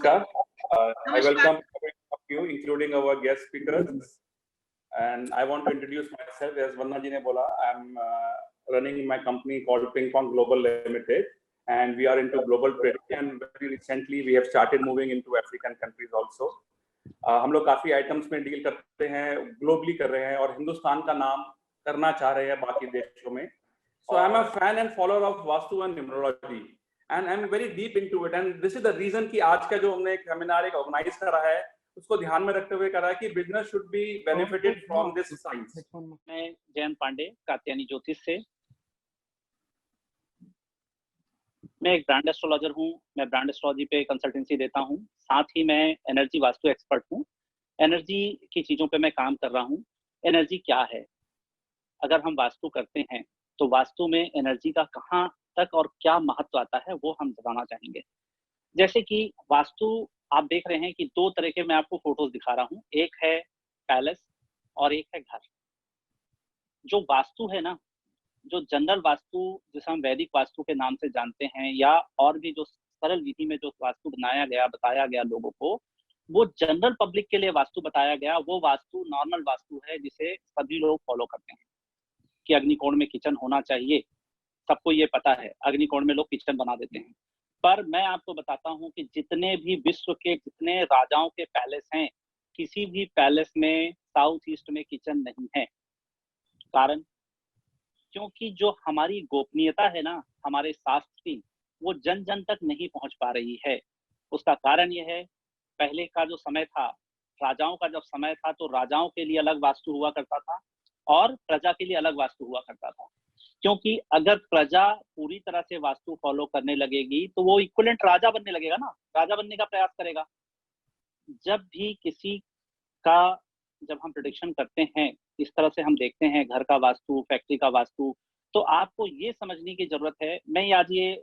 Namaskar. I Namaskar. welcome every one of you, including our guest speakers. And I want to introduce myself. As Vanna ji ne bola, I'm running my company called Ping Pong Global Limited, and we are into global trading. And very recently, we have started moving into African countries also. हम लोग काफी items में deal करते हैं, globally कर रहे हैं और हिंदुस्तान का नाम करना चाह रहे हैं बाकी देशों में. So I'm a fan and follower of Vastu and numerology. And I'm very deep into it, and this is the reason कि आज का जो हमने एक सेमिनार एक ऑर्गेनाइज करा है उसको ध्यान में रखते हुए करा है कि business should be benefited from this science. मैं जयंत पांडे कात्यायनी ज्योतिष से. मैं एक ब्रांड एस्ट्रोलॉजर हूँ. मैं ब्रांड एस्ट्रोलॉजी पे कंसल्टेंसी देता हूँ. साथ ही मैं एनर्जी वास्तु एक्सपर्ट हूँ. एनर्जी की चीजों पे मैं काम कर रहा हूँ. एनर्जी क्या है, अगर हम वास्तु करते हैं तो वास्तु में एनर्जी का कहाँ तक और क्या महत्व आता है वो हम बताना चाहेंगे. जैसे कि वास्तु आप देख रहे हैं कि दो तरह के मैं आपको फोटोज दिखा रहा हूँ. एक है पैलेस और एक है घर. जो वास्तु है ना, जो जनरल वास्तु जिसे हम वैदिक वास्तु के नाम से जानते हैं, या और भी जो सरल विधि में जो वास्तु बनाया गया बताया गया लोगों को, वो जनरल पब्लिक के लिए वास्तु बताया गया, वो वास्तु नॉर्मल वास्तु है जिसे सभी लोग फॉलो करते हैं कि अग्निकोण में किचन होना चाहिए. सबको ये पता है, अग्निकोण में लोग किचन बना देते हैं. पर मैं आपको बताता हूँ कि जितने भी विश्व के जितने राजाओं के पैलेस हैं, किसी भी पैलेस में साउथ ईस्ट में किचन नहीं है. कारण क्योंकि जो हमारी गोपनीयता है ना, हमारे शास्त्र की, वो जन जन तक नहीं पहुंच पा रही है. उसका कारण ये है, पहले का जो समय था, राजाओं का जब समय था, तो राजाओं के लिए अलग वास्तु हुआ करता था और प्रजा के लिए अलग वास्तु हुआ करता था. क्योंकि अगर प्रजा पूरी तरह से वास्तु फॉलो करने लगेगी तो वो इक्विवेलेंट राजा बनने लगेगा ना, राजा बनने का प्रयास करेगा. जब भी किसी का, जब हम प्रेडिक्शन करते हैं, इस तरह से हम देखते हैं घर का वास्तु, फैक्ट्री का वास्तु, तो आपको ये समझने की जरूरत है. मैं आज ये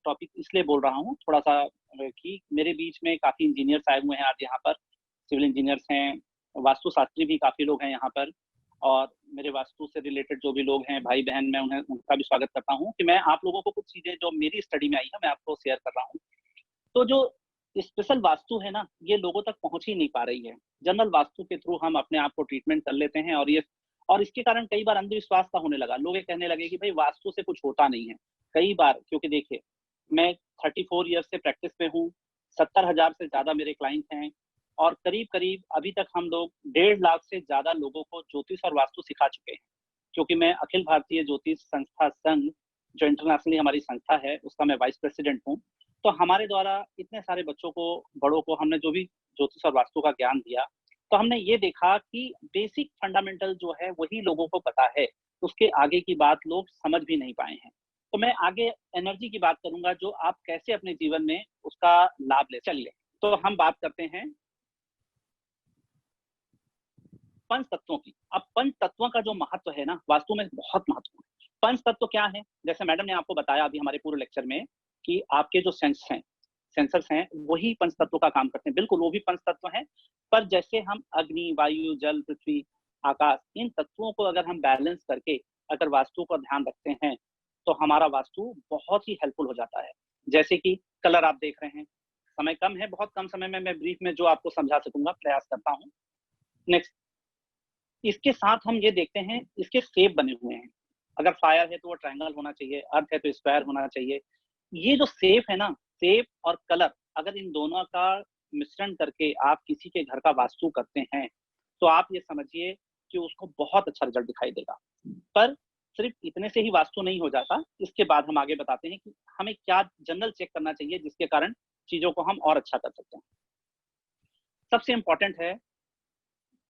टॉपिक इसलिए बोल रहा हूँ थोड़ा सा कि मेरे बीच में काफी इंजीनियर्स आए हुए हैं आज यहाँ पर. सिविल इंजीनियर्स हैं, वास्तु शास्त्री भी काफी लोग हैं यहाँ पर, और मेरे वास्तु से रिलेटेड जो भी लोग हैं भाई बहन, मैं उनका भी स्वागत करता हूँ कि मैं आप लोगों को कुछ चीजें जो मेरी स्टडी में आई है मैं आपको शेयर कर रहा हूँ. तो जो स्पेशल वास्तु है ना, ये लोगों तक पहुंच ही नहीं पा रही है. जनरल वास्तु के थ्रू हम अपने आप को ट्रीटमेंट कर लेते हैं, और इसके कारण कई बार अंधविश्वास का होने लगा. लोग ये कहने लगे कि भाई वास्तु से कुछ होता नहीं है. कई बार, क्योंकि देखिए मैं 34 ईयर्स से प्रैक्टिस में हूँ, 70,000 से ज्यादा मेरे क्लाइंट हैं, और करीब करीब अभी तक हम लोग 1.5 लाख से ज्यादा लोगों को ज्योतिष और वास्तु सिखा चुके हैं. क्योंकि मैं अखिल भारतीय ज्योतिष संस्था संघ, जो इंटरनेशनली हमारी संस्था है, उसका मैं वाइस प्रेसिडेंट हूँ. तो हमारे द्वारा इतने सारे बच्चों को, बड़ों को हमने जो भी ज्योतिष और वास्तु का ज्ञान दिया, तो हमने ये देखा कि बेसिक फंडामेंटल जो है वही लोगों को पता है, उसके आगे की बात लोग समझ भी नहीं पाए हैं. तो मैं आगे एनर्जी की बात करूंगा, जो आप कैसे अपने जीवन में उसका लाभ ले. चलिए, तो हम बात करते हैं पंच तत्वों की. अब पंच तत्वों का जो महत्व है ना, वास्तु में बहुत महत्व है. पंच तत्व क्या है? जैसे मैडम ने आपको बताया अभी हमारे पूरे लेक्चर में कि आपके जो सेंसर्स हैं वही पंच तत्वों का काम करते हैं. बिल्कुल, वो भी पंच तत्व हैं. पर जैसे हम अग्नि, वायु, जल, पृथ्वी, आकाश, इन तत्वों को अगर हम बैलेंस करके अगर वास्तु का ध्यान रखते हैं तो हमारा वास्तु बहुत ही हेल्पफुल हो जाता है. जैसे कि कलर आप देख रहे हैं, समय कम है, बहुत कम समय में मैं ब्रीफ में जो आपको समझा सकूंगा प्रयास करता हूँ. नेक्स्ट, इसके साथ हम ये देखते हैं, इसके शेप बने हुए हैं. अगर फायर है तो वो ट्रायंगल होना चाहिए, अर्थ है तो स्क्वायर होना चाहिए. ये जो शेप है ना, शेप और कलर, अगर इन दोनों का मिश्रण करके आप किसी के घर का वास्तु करते हैं तो आप ये समझिए कि उसको बहुत अच्छा रिजल्ट दिखाई देगा. पर सिर्फ इतने से ही वास्तु नहीं हो जाता. इसके बाद हम आगे बताते हैं कि हमें क्या जनरल चेक करना चाहिए जिसके कारण चीजों को हम और अच्छा कर सकते हैं. सबसे इंपॉर्टेंट है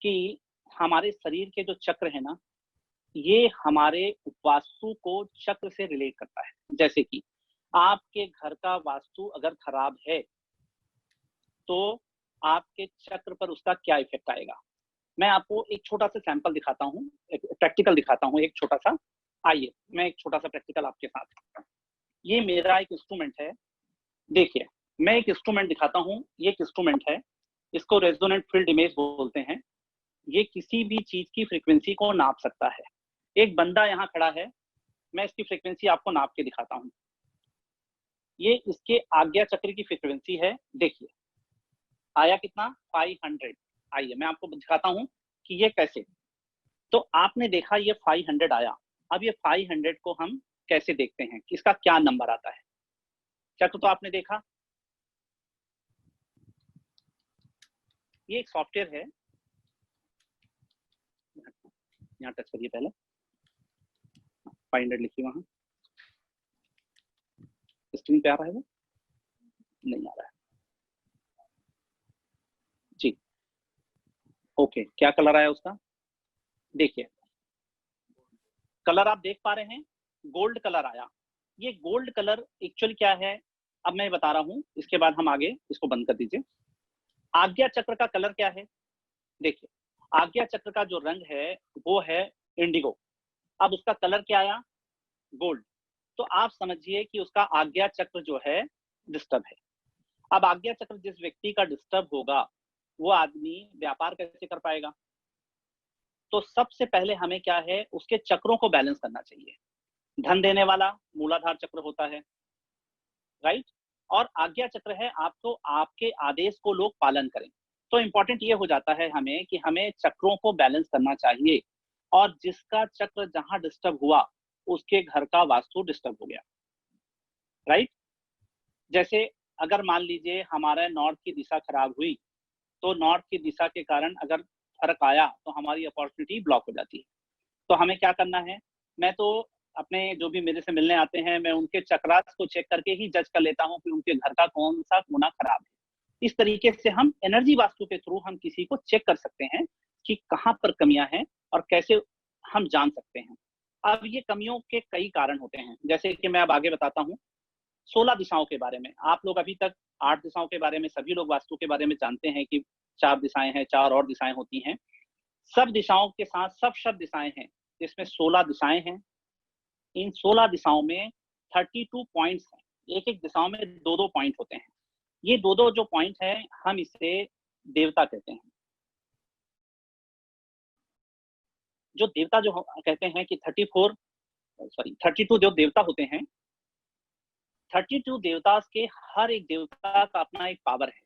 कि हमारे शरीर के जो चक्र है ना, ये हमारे वास्तु को चक्र से रिलेट करता है. जैसे कि आपके घर का वास्तु अगर खराब है तो आपके चक्र पर उसका क्या इफेक्ट आएगा. मैं आपको एक छोटा सा सैंपल दिखाता हूँ, एक प्रैक्टिकल दिखाता हूँ, एक छोटा सा. आइए मैं एक छोटा सा प्रैक्टिकल आपके साथ. ये मेरा एक इंस्ट्रूमेंट है. देखिए, मैं एक इंस्ट्रूमेंट दिखाता हूँ. ये एक इंस्ट्रूमेंट है, इसको रेजोनेंट फील्ड इमेज बोलते हैं. ये किसी भी चीज की फ्रीक्वेंसी को नाप सकता है. एक बंदा यहाँ खड़ा है, मैं इसकी फ्रीक्वेंसी आपको नाप के दिखाता हूँ. ये इसके आज्ञा चक्र की फ्रीक्वेंसी है. देखिए, आया कितना 500। आइए मैं आपको दिखाता हूं कि ये कैसे। तो आपने देखा ये 500 आया। अब ये 500 को हम कैसे देखते हैं कि इसका क्या नंबर आता है। चक्र तो आपने देखा, ये एक सॉफ्टवेयर है, यहाँ टच करिए पहले, 500 लिखिए, वहां स्क्रीन पे आ रहा है वो, नहीं आ रहा है जी। ओके, क्या कलर आया उसका, देखिए कलर आप देख पा रहे हैं, गोल्ड कलर आया। ये गोल्ड कलर एक्चुअली क्या है, अब मैं बता रहा हूं, इसके बाद हम आगे इसको बंद कर दीजिए। आज्ञा चक्र का कलर क्या है, देखिए आज्ञा चक्र का जो रंग है वो है इंडिगो। अब उसका कलर क्या आया, गोल्ड। तो आप समझिए कि उसका आज्ञा चक्र जो है डिस्टर्ब है। अब आज्ञा चक्र जिस व्यक्ति का डिस्टर्ब होगा वो आदमी व्यापार कैसे कर पाएगा। तो सबसे पहले हमें क्या है, उसके चक्रों को बैलेंस करना चाहिए। धन देने वाला मूलाधार चक्र होता है, राइट, और आज्ञा चक्र है आपको आपके आदेश को लोग पालन करें। तो इंपॉर्टेंट ये हो जाता है हमें कि हमें चक्रों को बैलेंस करना चाहिए, और जिसका चक्र जहां डिस्टर्ब हुआ उसके घर का वास्तु डिस्टर्ब हो गया, राइट। जैसे अगर मान लीजिए हमारा नॉर्थ की दिशा खराब हुई, तो नॉर्थ की दिशा के कारण अगर फर्क आया तो हमारी अपॉर्चुनिटी ब्लॉक हो जाती है। तो हमें क्या करना है, मैं तो अपने जो भी मेरे से मिलने आते हैं, मैं उनके चक्रास को चेक करके ही जज कर लेता हूँ कि उनके घर का कौन सा कोना खराब है। इस तरीके से हम एनर्जी वास्तु के थ्रू हम किसी को चेक कर सकते हैं कि कहाँ पर कमियां हैं और कैसे हम जान सकते हैं। अब ये कमियों के कई कारण होते हैं, जैसे कि मैं अब आगे बताता हूँ 16 दिशाओं के बारे में। आप लोग अभी तक 8 दिशाओं के बारे में सभी लोग वास्तु के बारे में जानते हैं कि 4 दिशाएं हैं, 4 और दिशाएं होती हैं। सब दिशाओं के साथ सब शब्द दिशाएं हैं, जिसमें 16 दिशाएं हैं। इन 16 दिशाओं में 32 पॉइंट्स हैं। एक एक दिशाओं में दो दो पॉइंट होते हैं। ये दो दो जो पॉइंट है हम इसे देवता कहते हैं। जो देवता जो कहते हैं कि 32 जो देवता होते हैं, 32 देवता के हर एक देवता का अपना एक पावर है।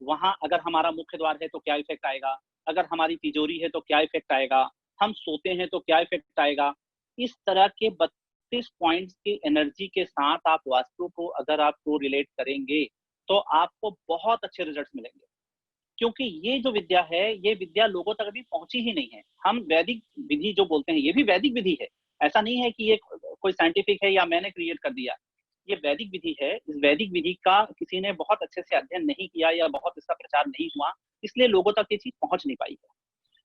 वहां अगर हमारा मुख्य द्वार है तो क्या इफेक्ट आएगा, अगर हमारी तिजोरी है तो क्या इफेक्ट आएगा, हम सोते हैं तो क्या इफेक्ट आएगा। इस तरह के 32 पॉइंट्स की एनर्जी के साथ आप वास्तु को अगर आपको रिलेट करेंगे तो आपको बहुत अच्छे रिजल्ट्स मिलेंगे। क्योंकि ये जो विद्या है, ये विद्या लोगों तक अभी पहुंची ही नहीं है। हम वैदिक विधि जो बोलते हैं ये भी वैदिक विधि है, ऐसा नहीं है कि ये कोई साइंटिफिक है या मैंने क्रिएट कर दिया। ये वैदिक विधि है। इस वैदिक विधि का किसी ने बहुत अच्छे से अध्ययन नहीं किया या बहुत इसका प्रचार नहीं हुआ, इसलिए लोगों तक ये चीज पहुंच नहीं पाई है।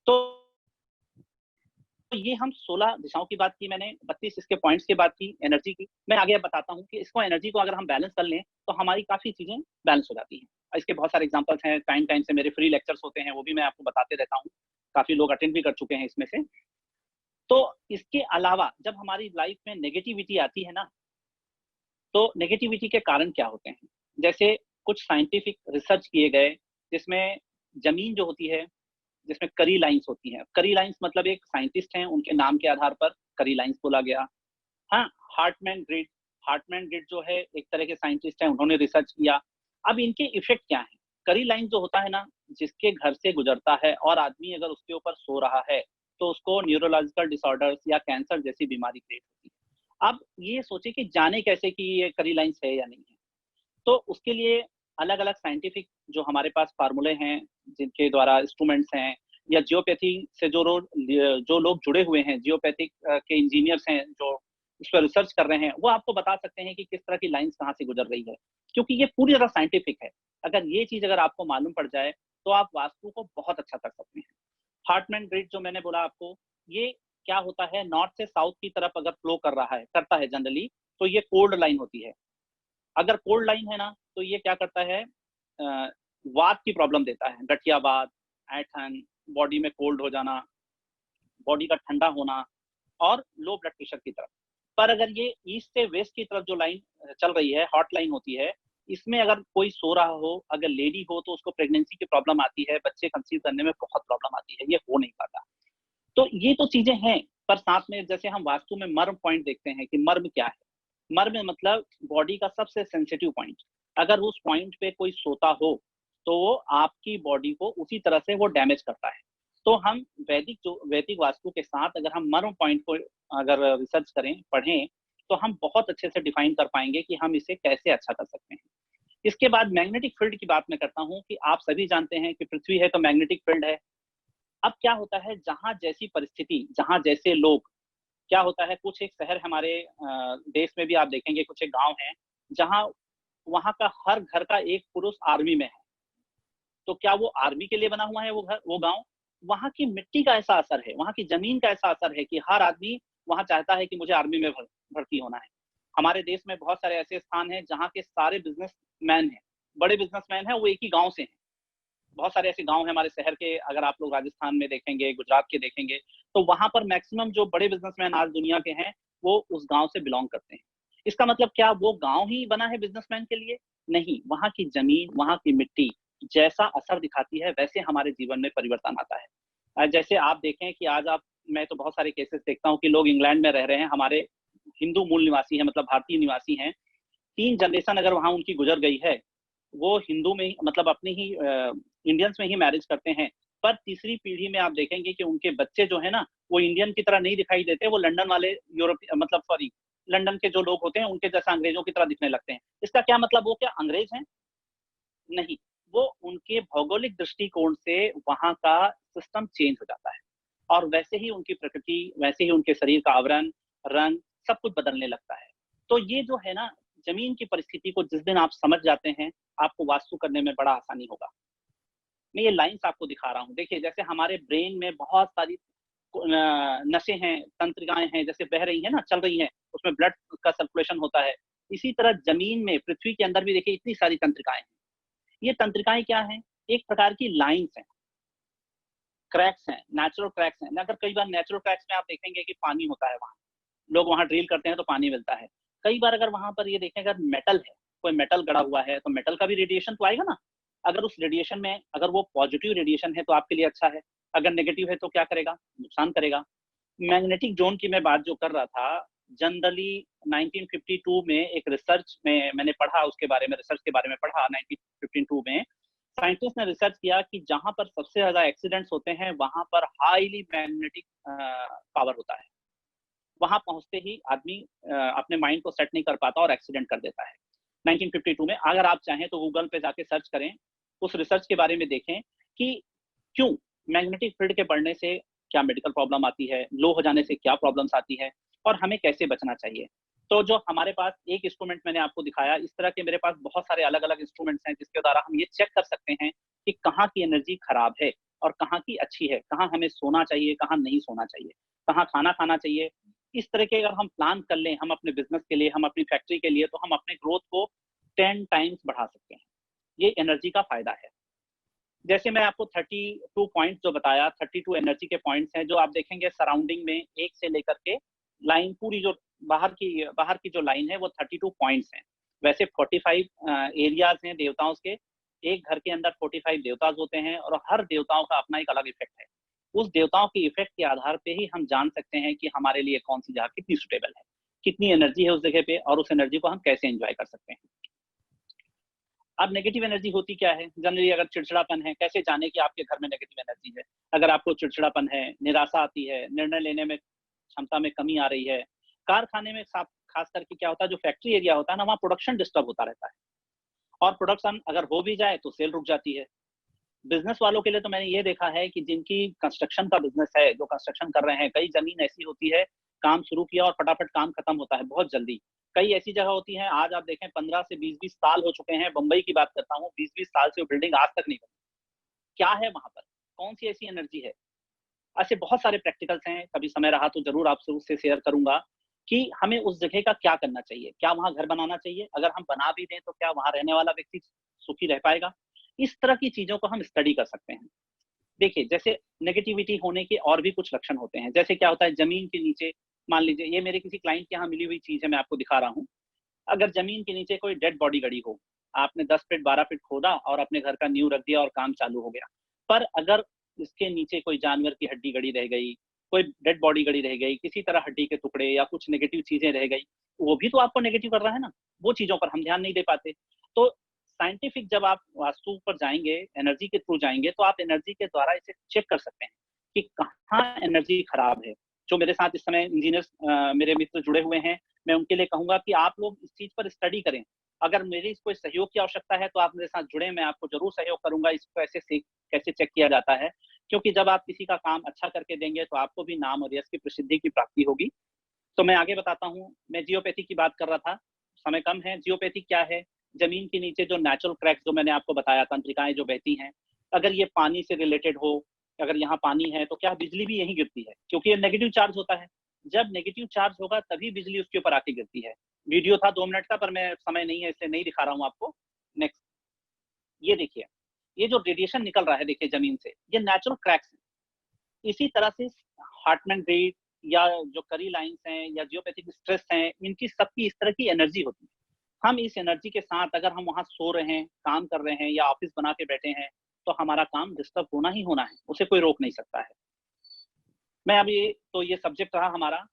तो ये हम 16 दिशाओं की बात की मैंने, 32 इसके पॉइंट्स की बात की, एनर्जी की। मैं आगे बताता हूँ कि इसको एनर्जी को अगर हम बैलेंस कर लें तो हमारी काफी चीजें बैलेंस हो जाती हैं। इसके बहुत सारे एग्जांपल्स हैं, टाइम टाइम से मेरे फ्री लेक्चर्स होते हैं, वो भी मैं आपको बताते रहता हूँ। काफी लोग अटेंड भी कर चुके हैं इसमें से। तो इसके अलावा जब हमारी लाइफ में नेगेटिविटी आती है ना, तो नेगेटिविटी के कारण क्या होते हैं, जैसे कुछ साइंटिफिक रिसर्च किए गए जिसमें जमीन जो होती है, जिसमें करी लाइंस होती हैं। करी लाइंस मतलब एक साइंटिस्ट हैं, उनके नाम के आधार पर करी लाइंस बोला गया। हाँ, हार्टमैन ग्रिड जो है एक तरह के साइंटिस्ट हैं, उन्होंने रिसर्च किया। अब इनके इफेक्ट क्या है, करी लाइन जो होता है ना, जिसके घर से गुजरता है और आदमी अगर उसके ऊपर सो रहा है तो उसको न्यूरोलॉजिकल डिसऑर्डर्स या कैंसर जैसी बीमारी क्रिएट होती है। अब ये सोचे कि जाने कैसे कि ये करी लाइंस है या नहीं है। तो उसके लिए अलग अलग साइंटिफिक जो हमारे पास फार्मूले हैं, जिनके द्वारा इंस्ट्रूमेंट्स हैं, या जियोपैथी से जो लोग जुड़े हुए हैं, जियोपैथिक के इंजीनियर्स हैं जो इस पर रिसर्च कर रहे हैं, वो आपको बता सकते हैं कि किस तरह की लाइंस कहाँ से गुजर रही है, क्योंकि ये पूरी तरह साइंटिफिक है। अगर ये चीज अगर आपको मालूम पड़ जाए तो आप वास्तु को बहुत अच्छा कर सकते हैं। हार्टमैन ग्रिड जो मैंने बोला आपको, ये क्या होता है, नॉर्थ से साउथ की तरफ अगर फ्लो कर रहा है, करता है जनरली, तो ये कोल्ड लाइन होती है। अगर कोल्ड लाइन है ना, तो ये क्या करता है, वात की प्रॉब्लम देता है, गठिया वात, ऐठन, बॉडी में कोल्ड हो जाना, बॉडी का ठंडा होना, और लो ब्लड प्रेशर की तरफ। पर अगर ये ईस्ट से वेस्ट की तरफ जो लाइन चल रही है, हॉट लाइन होती है, इसमें अगर कोई सो रहा हो, अगर लेडी हो तो उसको प्रेगनेंसी की प्रॉब्लम आती है, बच्चे कंसीव करने में बहुत प्रॉब्लम आती है, ये हो नहीं पाता। तो ये तो चीजें हैं। पर साथ में जैसे हम वास्तु में मर्म पॉइंट देखते हैं कि मर्म क्या है। मर्म मतलब बॉडी का सबसे सेंसिटिव पॉइंट। अगर उस पॉइंट पे कोई सोता हो तो वो आपकी बॉडी को उसी तरह से वो डैमेज करता है। तो हम वैदिक वास्तु के साथ अगर हम मर्म पॉइंट को अगर रिसर्च करें, पढ़ें, तो हम बहुत अच्छे से डिफाइन कर पाएंगे कि हम इसे कैसे अच्छा कर सकते हैं। इसके बाद मैग्नेटिक फील्ड की बात मैं करता हूँ कि आप सभी जानते हैं कि पृथ्वी है तो मैग्नेटिक फील्ड है। अब क्या होता है, जहां जैसी परिस्थिति, जहां जैसे लोग, क्या होता है, कुछ एक शहर हमारे देश में भी आप देखेंगे, कुछ एक गांव है जहां वहां का हर घर का एक पुरुष आर्मी में है। तो क्या वो आर्मी के लिए बना हुआ है वो घर, वो गांव? वहां की मिट्टी का ऐसा असर है, वहां की जमीन का ऐसा असर है कि हर आदमी वहां चाहता है कि मुझे आर्मी में भर्ती होना है। हमारे देश में बहुत सारे ऐसे स्थान हैं जहाँ के सारे बिजनेसमैन हैं, बड़े बिजनेसमैन हैं, वो एक ही गांव से हैं। बहुत सारे ऐसे गांव हैं हमारे शहर के, अगर आप लोग राजस्थान में देखेंगे, गुजरात के देखेंगे, तो वहां पर मैक्सिमम जो बड़े बिजनेसमैन आज दुनिया के हैं वो उस गांव से बिलोंग करते हैं। इसका मतलब क्या वो गांव ही बना है बिजनेसमैन के लिए? नहीं, वहां की जमीन, वहां की मिट्टी जैसा असर दिखाती है वैसे हमारे जीवन में परिवर्तन आता है। जैसे आप देखें कि आज आप, मैं तो बहुत सारे केसेस देखता हूँ कि लोग इंग्लैंड में रह रहे हैं, हमारे हिंदू मूल निवासी हैं, मतलब भारतीय निवासी हैं, 3 जनरेशन अगर वहां उनकी गुजर गई है, वो हिंदू में ही, मतलब अपनी ही इंडियंस में ही मैरिज करते हैं, पर तीसरी पीढ़ी में आप देखेंगे कि उनके बच्चे जो है ना, वो इंडियन की तरह नहीं दिखाई देते, वो लंदन वाले, यूरोप, मतलब सॉरी, लंदन के जो लोग होते हैं उनके जैसा अंग्रेजों की तरह दिखने लगते हैं। इसका क्या मतलब, वो क्या अंग्रेज हैं? नहीं, वो उनके भौगोलिक दृष्टिकोण से वहां का सिस्टम चेंज हो जाता है, और वैसे ही उनकी प्रकृति, वैसे ही उनके शरीर का आवरण, रंग, सब कुछ बदलने लगता है। तो ये जो है ना, जमीन की परिस्थिति को जिस दिन आप समझ जाते हैं, आपको वास्तु करने में बड़ा आसानी होगा। मैं ये लाइन्स आपको दिखा रहा हूँ, देखिए जैसे हमारे ब्रेन में बहुत सारी नसें हैं, तंत्रिकाएं हैं, जैसे बह रही हैं ना, चल रही हैं, उसमें ब्लड का सर्कुलेशन होता है। इसी तरह जमीन में, पृथ्वी के अंदर भी देखिए इतनी सारी तंत्रिकाएं हैं। ये तंत्रिकाएं क्या हैं? एक प्रकार की लाइन्स हैं, क्रैक्स हैं, नेचुरल क्रैक्स हैं। अगर कई बार नेचुरल क्रैक्स में आप देखेंगे कि पानी होता है वहां, लोग वहां ड्रिल करते हैं तो पानी मिलता है। कई बार अगर वहां पर ये देखें, अगर मेटल है, कोई मेटल गड़ा हुआ है, तो मेटल का भी रेडिएशन तो आएगा ना। अगर उस रेडिएशन में, अगर वो पॉजिटिव रेडिएशन है तो आपके लिए अच्छा है, अगर नेगेटिव है तो क्या करेगा? नुकसान करेगा। मैग्नेटिक जोन की मैं बात जो कर रहा था, जनरली 1952 में एक रिसर्च में मैंने पढ़ा, उसके बारे में, रिसर्च के बारे में पढ़ा। 1952 में साइंटिस्ट ने रिसर्च किया कि जहां पर सबसे ज्यादा एक्सीडेंट्स होते हैं वहां पर हाईली मैग्नेटिक पावर होता है। वहां पहुंचते ही आदमी अपने माइंड को सेट नहीं कर पाता और एक्सीडेंट कर देता है। 1952 में, अगर आप चाहें तो गूगल पे जाके सर्च करें, उस रिसर्च के बारे में देखें कि क्यों मैग्नेटिक फील्ड के बढ़ने से क्या मेडिकल प्रॉब्लम आती है, लो हो जाने से क्या प्रॉब्लम्स आती है, और हमें कैसे बचना चाहिए। तो जो हमारे पास एक इंस्ट्रूमेंट मैंने आपको दिखाया, इस तरह के मेरे पास बहुत सारे अलग अलग इंस्ट्रूमेंट्स हैं जिसके द्वारा हम ये चेक कर सकते हैं कि कहाँ की एनर्जी खराब है और कहाँ की अच्छी है, कहाँ हमें सोना चाहिए, कहाँ नहीं सोना चाहिए, कहाँ खाना खाना चाहिए। इस तरह के अगर हम प्लान कर लें, हम अपने बिजनेस के लिए, हम अपनी फैक्ट्री के लिए, तो हम अपने ग्रोथ को 10 टाइम्स बढ़ा सकते हैं। ये एनर्जी का फायदा है। जैसे मैं आपको 32 पॉइंट्स जो बताया, 32 एनर्जी के पॉइंट्स हैं, जो आप देखेंगे सराउंडिंग में, एक से लेकर के लाइन पूरी जो बाहर की जो लाइन है वो 32 पॉइंट्स हैं। वैसे 45 एरियाज हैं देवताओं के। एक घर के अंदर 45 देवताज होते हैं और हर देवताओं का अपना एक अलग इफेक्ट है। उस देवताओं के इफेक्ट के आधार पे ही हम जान सकते हैं कि हमारे लिए कौन सी जगह कितनी सुटेबल है, कितनी एनर्जी है उस जगह पे, और उस एनर्जी को हम कैसे एंजॉय कर सकते हैं। अब नेगेटिव एनर्जी होती क्या है? जनरली अगर चिड़चिड़ापन है, कैसे जाने कि आपके घर में नेगेटिव एनर्जी है? अगर आपको चिड़चिड़ापन है, निराशा आती है, निर्णय लेने में क्षमता में कमी आ रही है, कारखाने में खास करके क्या होता है, जो फैक्ट्री एरिया होता है ना, वहाँ प्रोडक्शन डिस्टर्ब होता रहता है, और प्रोडक्शन अगर हो भी जाए तो सेल रुक जाती है। बिजनेस वालों के लिए तो मैंने ये देखा है कि जिनकी कंस्ट्रक्शन का बिजनेस है, जो कंस्ट्रक्शन कर रहे हैं, कई जमीन ऐसी होती है, काम शुरू किया और फटाफट काम खत्म होता है बहुत जल्दी। कई ऐसी जगह होती हैं, आज आप देखें 15 से 20-20 साल हो चुके हैं, बंबई की बात करता हूँ, 20-20 साल से वो बिल्डिंग आज तक नहीं बनी। क्या है वहां पर? कौन सी ऐसी एनर्जी है? ऐसे बहुत सारे प्रैक्टिकल्स हैं, कभी समय रहा तो जरूर आपसे उससे शेयर करूंगा कि हमें उस जगह का क्या करना चाहिए। क्या वहां घर बनाना चाहिए? अगर हम बना भी दें तो क्या वहां रहने वाला व्यक्ति सुखी रह पाएगा? इस तरह की चीजों को हम स्टडी कर सकते हैं। देखिए, जैसे नेगेटिविटी होने के और भी कुछ लक्षण होते हैं। जैसे क्या होता है, जमीन के नीचे, मान लीजिए ये मेरे किसी क्लाइंट के यहाँ मिली हुई चीज है, मैं आपको दिखा रहा हूँ। अगर जमीन के नीचे कोई डेड बॉडी गड़ी हो, आपने 10 फीट 12 फीट खोदा और अपने घर का नींव रख दिया और काम चालू हो गया, पर अगर इसके नीचे कोई जानवर की हड्डी गड़ी रह गई, कोई डेड बॉडी गड़ी रह गई, किसी तरह हड्डी के टुकड़े या कुछ नेगेटिव चीजें रह गई, वो भी तो आपको नेगेटिव कर रहा है ना। वो चीजों पर हम ध्यान नहीं दे पाते। तो साइंटिफिक जब आप वास्तु पर जाएंगे, एनर्जी के थ्रू जाएंगे, तो आप एनर्जी के द्वारा इसे चेक कर सकते हैं कि कहाँ एनर्जी खराब है। जो मेरे साथ इस समय इंजीनियर्स मेरे मित्र जुड़े हुए हैं, मैं उनके लिए कहूंगा कि आप लोग इस चीज पर स्टडी करें। अगर मेरी कोई सहयोग की आवश्यकता है तो आप मेरे साथ जुड़े, मैं आपको जरूर सहयोग करूंगा इसको कैसे चेक किया जाता है। क्योंकि जब आप किसी का काम अच्छा करके देंगे तो आपको भी नाम और यश की प्रसिद्धि की प्राप्ति होगी। तो मैं आगे बताता हूँ। मैं जियोपैथी की बात कर रहा था, समय कम है। जियोपैथी क्या है? जमीन के नीचे जो नेचुरल क्रैक्स जो मैंने आपको बताया, तंत्रिकाएं जो बहती हैं, अगर ये पानी से रिलेटेड हो, अगर यहाँ पानी है तो क्या बिजली भी यहीं गिरती है? क्योंकि ये नेगेटिव चार्ज होता है। जब नेगेटिव चार्ज होगा तभी बिजली उसके ऊपर आके गिरती है। वीडियो था 2 मिनट का, पर मैं समय नहीं है इसलिए नहीं दिखा रहा हूँ आपको। नेक्स्ट, ये देखिए, ये जो रेडिएशन निकल रहा है देखिए जमीन से, ये नेचुरल क्रैक्स है। इसी तरह से हार्टमैन रेट या जो करी लाइंस हैं या जियोपैथिक स्ट्रेस हैं, इनकी सबकी इस तरह की एनर्जी होती है। हम इस एनर्जी के साथ अगर हम वहां सो रहे हैं, काम कर रहे हैं या ऑफिस बना के बैठे हैं, तो हमारा काम डिस्टर्ब होना ही होना है, उसे कोई रोक नहीं सकता है। मैं अभी तो ये सब्जेक्ट रहा हमारा।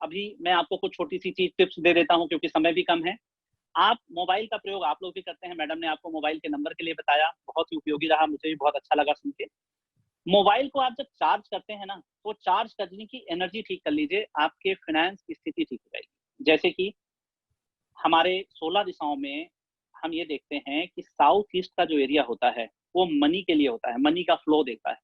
अभी मैं आपको कुछ छोटी सी चीज टिप्स दे देता हूँ क्योंकि समय भी कम है। आप मोबाइल का प्रयोग आप लोग भी करते हैं, मैडम ने आपको मोबाइल के नंबर के लिए बताया, बहुत ही उपयोगी रहा, मुझे भी बहुत अच्छा लगा सुन के। मोबाइल को आप जब चार्ज करते हैं ना, तो चार्ज करने की एनर्जी ठीक कर लीजिए, आपके फाइनेंस की स्थिति ठीक हो जाएगी। जैसे कि हमारे 16 दिशाओं में हम ये देखते हैं कि साउथ ईस्ट का जो एरिया होता है वो मनी के लिए होता है, मनी का फ्लो देखता है।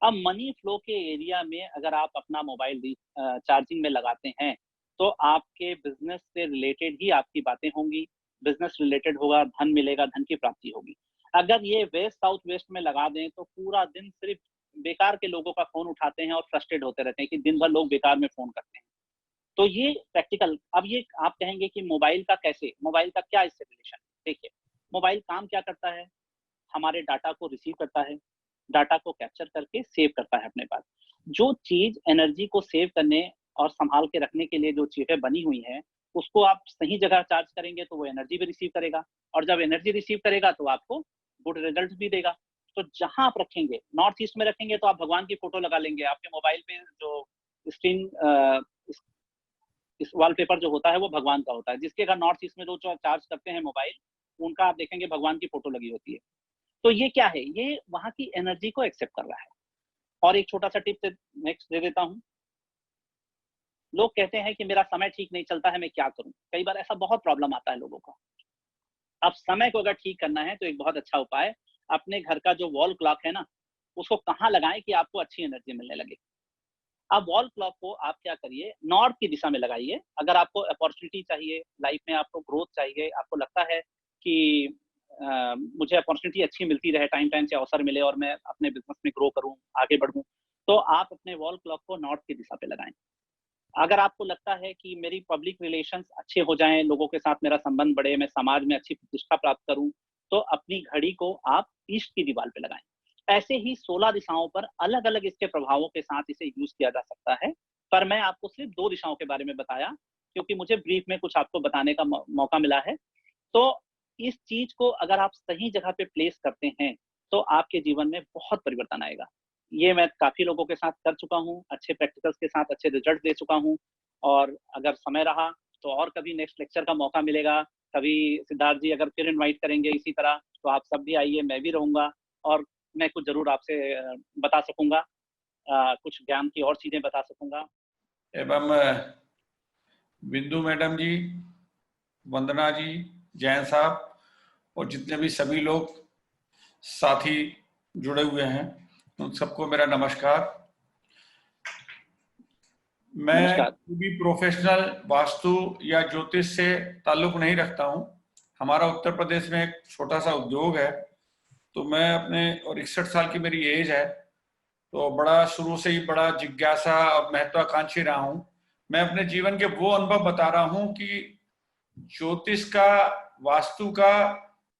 अब मनी फ्लो के एरिया में अगर आप अपना मोबाइल चार्जिंग में लगाते हैं तो आपके बिजनेस से रिलेटेड ही आपकी बातें होंगी, बिजनेस रिलेटेड होगा, धन मिलेगा, धन की प्राप्ति होगी। अगर ये वेस्ट साउथ वेस्ट में लगा दें तो पूरा दिन सिर्फ बेकार के लोगों का फोन उठाते हैं और फ्रस्ट्रेट होते रहते हैं कि दिन भर लोग बेकार में फोन करते हैं। तो ये प्रैक्टिकल। अब ये आप कहेंगे कि मोबाइल का कैसे, मोबाइल का क्या इससे रिलेशन? देखिए, मोबाइल काम क्या करता है, हमारे डाटा को रिसीव करता है, डाटा को कैप्चर करके सेव करता है अपने पास। जो चीज एनर्जी को सेव करने और संभाल के रखने के लिए जो चीजें बनी हुई हैं, उसको आप सही जगह चार्ज करेंगे तो वो एनर्जी भी रिसीव करेगा, और जब एनर्जी रिसीव करेगा तो आपको गुड रिजल्ट भी देगा। तो जहां आप रखेंगे, नॉर्थ ईस्ट में रखेंगे तो आप भगवान की फोटो लगा लेंगे, आपके मोबाइल पे जो स्क्रीन इस वॉलपेपर जो होता है वो भगवान का होता है। जिसके अगर नॉर्थ ईस्ट में जो चार्ज करते हैं मोबाइल, उनका आप देखेंगे भगवान की फोटो लगी होती है। तो ये क्या है? ये वहां की एनर्जी को एक्सेप्ट कर रहा है। और एक छोटा सा टिप नेक्स्ट दे देता हूँ। लोग कहते हैं कि मेरा समय ठीक नहीं चलता है, मैं क्या करूं? कई बार ऐसा बहुत प्रॉब्लम आता है लोगों को। अब समय को अगर ठीक करना है तो एक बहुत अच्छा उपाय, अपने घर का जो वॉल क्लॉक है ना, उसको कहाँ लगाएं कि आपको अच्छी एनर्जी मिलने लगे। अब वॉल क्लॉक को आप क्या करिए, नॉर्थ की दिशा में लगाइए। अगर आपको अपॉर्चुनिटी चाहिए लाइफ में, आपको ग्रोथ चाहिए, आपको लगता है कि मुझे अपॉर्चुनिटी अच्छी मिलती रहे, टाइम टाइम से अवसर मिले और मैं अपने बिजनेस में ग्रो करूं, आगे बढ़ूं, तो आप अपने वॉल क्लॉक को नॉर्थ की दिशा पे लगाएं। अगर आपको लगता है कि मेरी पब्लिक रिलेशंस अच्छे हो जाएं, लोगों के साथ मेरा संबंध बढ़े, मैं समाज में अच्छी प्रतिष्ठा प्राप्त करूं, तो अपनी घड़ी को आप ईस्ट की दीवार पे लगाएं। ऐसे ही 16 दिशाओं पर अलग अलग इसके प्रभावों के साथ इसे यूज किया जा सकता है, पर मैं आपको सिर्फ 2 दिशाओं के बारे में बताया क्योंकि मुझे ब्रीफ में कुछ आपको बताने का मौका मिला है। तो इस चीज को अगर आप सही जगह पे प्लेस करते हैं तो आपके जीवन में बहुत परिवर्तन आएगा। ये मैं काफी लोगों के साथ कर चुका हूँ, अच्छे प्रैक्टिकल्स के साथ अच्छे रिजल्ट दे चुका हूँ। और अगर समय रहा तो और कभी नेक्स्ट लेक्चर का मौका मिलेगा, कभी सिद्धार्थ जी अगर फिर इनवाइट करेंगे इसी तरह, तो आप सब भी आइए, मैं भी रहूंगा और मैं कुछ जरूर आपसे बता सकूंगा, कुछ ज्ञान की और चीजें बता सकूंगा। एवं बिंदु मैडम जी, वंदना जी, जैन साहब और जितने भी सभी लोग साथी जुड़े हुए हैं, उन सबको मेरा नमस्कार। मैं भी प्रोफेशनल वास्तु या ज्योतिष से ताल्लुक नहीं रखता हूं। हमारा उत्तर प्रदेश में एक छोटा सा उद्योग है, तो मैं अपने, और 61 साल की मेरी एज है, तो बड़ा शुरू से ही बड़ा जिज्ञासा और महत्वाकांक्षी रहा हूं। मैं अपने जीवन के वो अनुभव बता रहा हूं कि ज्योतिष का, वास्तु का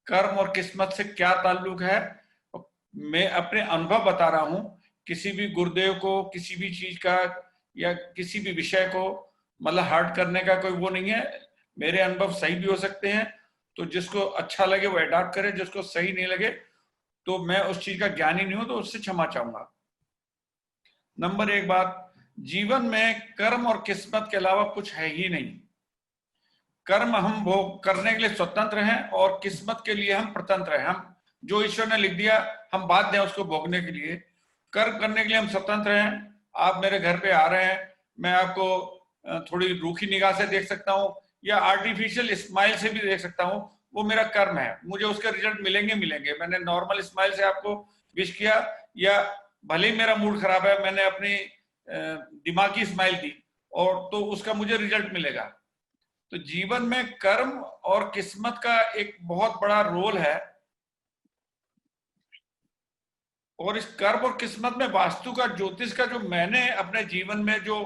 कर्म और किस्मत से क्या ताल्लुक है। मैं अपने अनुभव बता रहा हूं, किसी भी गुरुदेव को किसी भी चीज का या किसी भी विषय को मतलब हर्ट करने का कोई वो नहीं है। मेरे अनुभव सही भी हो सकते हैं, तो जिसको अच्छा लगे वो अडॉप्ट करे, जिसको सही नहीं लगे तो मैं उस चीज का ज्ञानी नहीं हूं तो उससे क्षमा चाहूंगा। नंबर 1 बात, जीवन में कर्म और किस्मत के अलावा कुछ है ही नहीं। कर्म हम भोग करने के लिए स्वतंत्र हैं और किस्मत के लिए हम प्रतंत्र हैं। हम जो ईश्वर ने लिख दिया हम बाध्य हैं उसको भोगने के लिए। कर्म करने के लिए हम स्वतंत्र हैं। आप मेरे घर पे आ रहे हैं, मैं आपको थोड़ी रूखी निगाह से देख सकता हूँ या आर्टिफिशियल स्माइल से भी देख सकता हूँ, वो मेरा कर्म है, मुझे उसके रिजल्ट मिलेंगे मिलेंगे। मैंने नॉर्मल स्माइल से आपको विश किया या भले ही मेरा मूड खराब है मैंने अपनी दिमागी स्माइल दी और तो उसका मुझे रिजल्ट मिलेगा। तो जीवन में कर्म और किस्मत का एक बहुत बड़ा रोल है और इस कर्म और किस्मत में वास्तु का, ज्योतिष का जो मैंने अपने जीवन में जो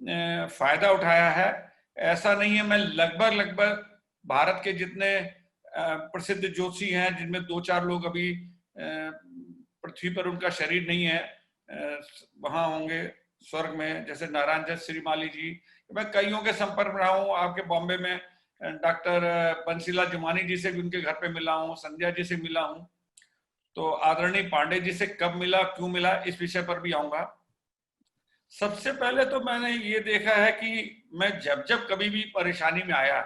फायदा उठाया है, ऐसा नहीं है। मैं लगभग भारत के जितने प्रसिद्ध ज्योतिषी हैं जिनमें 2-4 लोग अभी पृथ्वी पर उनका शरीर नहीं है, वहां होंगे स्वर्ग में, जैसे नारायण दत्त श्रीमाली जी, मैं कईयों के संपर्क में रहा हूँ। आपके बॉम्बे में डॉक्टर बंसीलाल जुमानी जी से भी उनके घर पे मिला हूँ, संध्या जी से मिला हूँ। तो आदरणीय पांडे जी से कब मिला, क्यों मिला, इस विषय पर भी आऊंगा। सबसे पहले तो मैंने ये देखा है कि मैं जब कभी भी परेशानी में आया